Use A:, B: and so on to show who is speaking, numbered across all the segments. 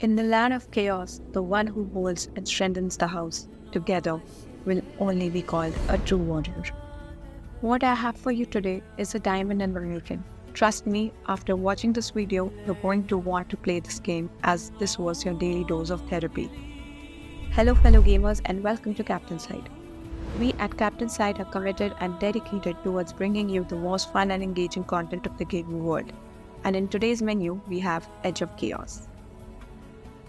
A: In the land of chaos, the one who holds and strengthens the house together will only be called a true warrior. What I have for you today is a diamond in the making. Trust me, after watching this video, you're going to want to play this game as this was your daily dose of therapy. Hello fellow gamers and welcome to Captain Side. We at Captain Side are committed and dedicated towards bringing you the most fun and engaging content of the gaming world. And in today's menu, we have Edge of Chaos.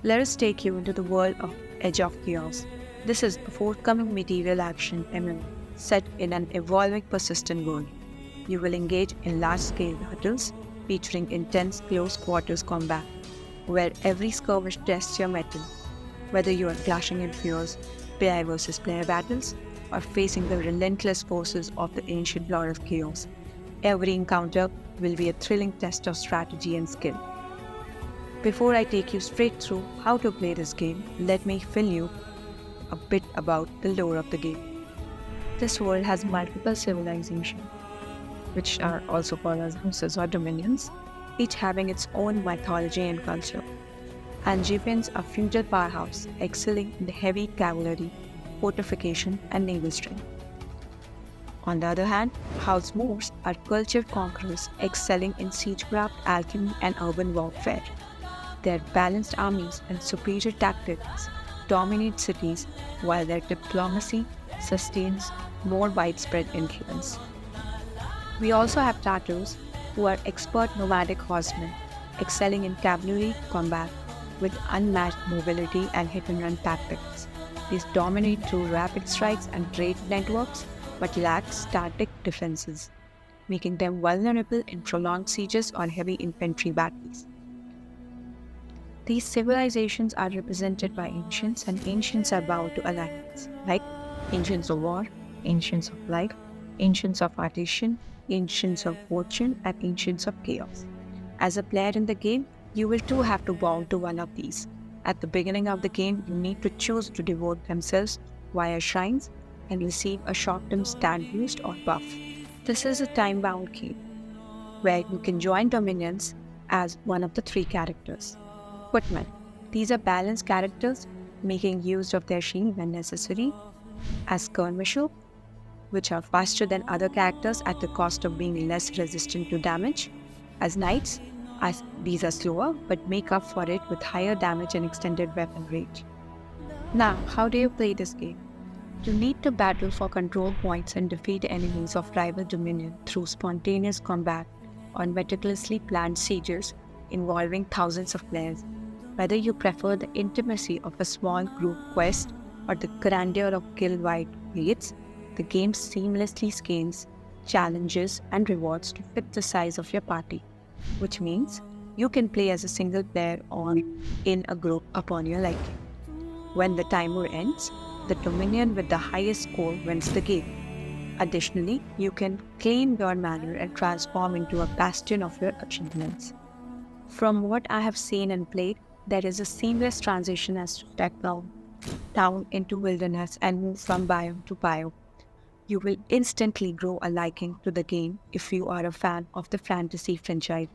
A: Let us take you into the world of Edge of Chaos. This is a forthcoming medieval action MMO set in an evolving, persistent world. You will engage in large-scale battles featuring intense close quarters combat, where every skirmish tests your mettle. Whether you are clashing in fierce player versus player battles or facing the relentless forces of the ancient Lord of Chaos, every encounter will be a thrilling test of strategy and skill. Before I take you straight through how to play this game, let me fill you a bit about the lore of the game. This world has multiple civilizations, which are also called as houses or dominions, each having its own mythology and culture. Angevins are feudal powerhouse, excelling in the heavy cavalry, fortification, and naval strength. On the other hand, House Moors are cultured conquerors, excelling in siegecraft, alchemy, and urban warfare. Their balanced armies and superior tactics dominate cities, while their diplomacy sustains more widespread influence. We also have Tatars, who are expert nomadic horsemen, excelling in cavalry combat with unmatched mobility and hit-and-run tactics. These dominate through rapid strikes and trade networks, but lack static defenses, making them vulnerable in prolonged sieges or heavy infantry battles. These civilizations are represented by ancients, and ancients are bound to alliances, like ancients of war, ancients of life, ancients of artisan, ancients of fortune, and ancients of chaos. As a player in the game, you will too have to bow to one of these. At the beginning of the game, you need to choose to devote themselves via shrines and receive a short-term stat boost or buff. This is a time-bound game, where you can join dominions as one of the three characters. Footmen. These are balanced characters, making use of their shield when necessary, as skirmishers, which are faster than other characters at the cost of being less resistant to damage, as knights, as these are slower but make up for it with higher damage and extended weapon range. Now, how do you play this game? You need to battle for control points and defeat enemies of rival dominion through spontaneous combat or meticulously planned sieges involving thousands of players. Whether you prefer the intimacy of a small group quest or the grandeur of guild-wide raids, the game seamlessly scales challenges and rewards to fit the size of your party, which means you can play as a single player or in a group upon your liking. When the timer ends, the dominion with the highest score wins the game. Additionally, you can claim your manor and transform into a bastion of your achievements. From what I have seen and played, there is a seamless transition as to step down into wilderness and move from biome to biome. You will instantly grow a liking to the game if you are a fan of the fantasy franchise.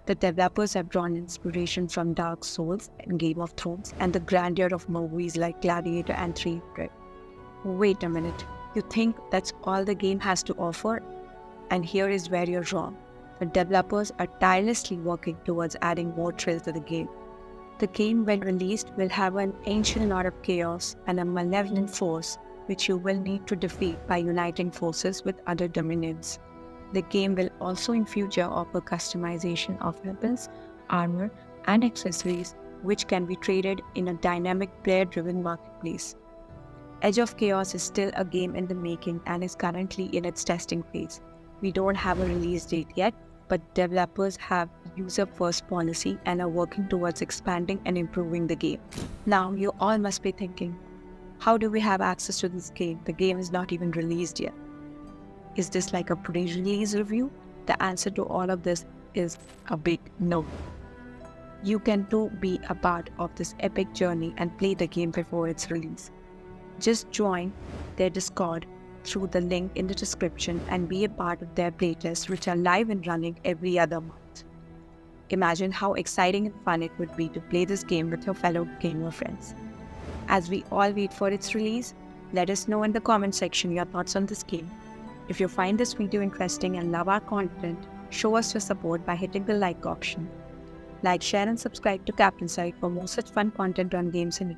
A: The developers have drawn inspiration from Dark Souls and Game of Thrones and the grandeur of movies like Gladiator and 300. Wait a minute, you think that's all the game has to offer? And here is where you're wrong. The developers are tirelessly working towards adding more thrill to the game. The game, when released, will have an ancient Lord of Chaos and a malevolent force which you will need to defeat by uniting forces with other dominions. The game will also in future offer customization of weapons, armor, and accessories which can be traded in a dynamic player-driven marketplace. Edge of Chaos is still a game in the making and is currently in its testing phase. We don't have a release date yet, but developers have a user-first policy and are working towards expanding and improving the game. Now, you all must be thinking, how do we have access to this game? The game is not even released yet. Is this like a pre-release review? The answer to all of this is a big no. You can too be a part of this epic journey and play the game before its release. Just join their Discord through the link in the description and be a part of their playtests, which are live and running every other month. Imagine how exciting and fun it would be to play this game with your fellow gamer friends. As we all wait for its release, let us know in the comment section your thoughts on this game. If you find this video interesting and love our content, show us your support by hitting the like option. Like, share and subscribe to Captain Site for more such fun content on games and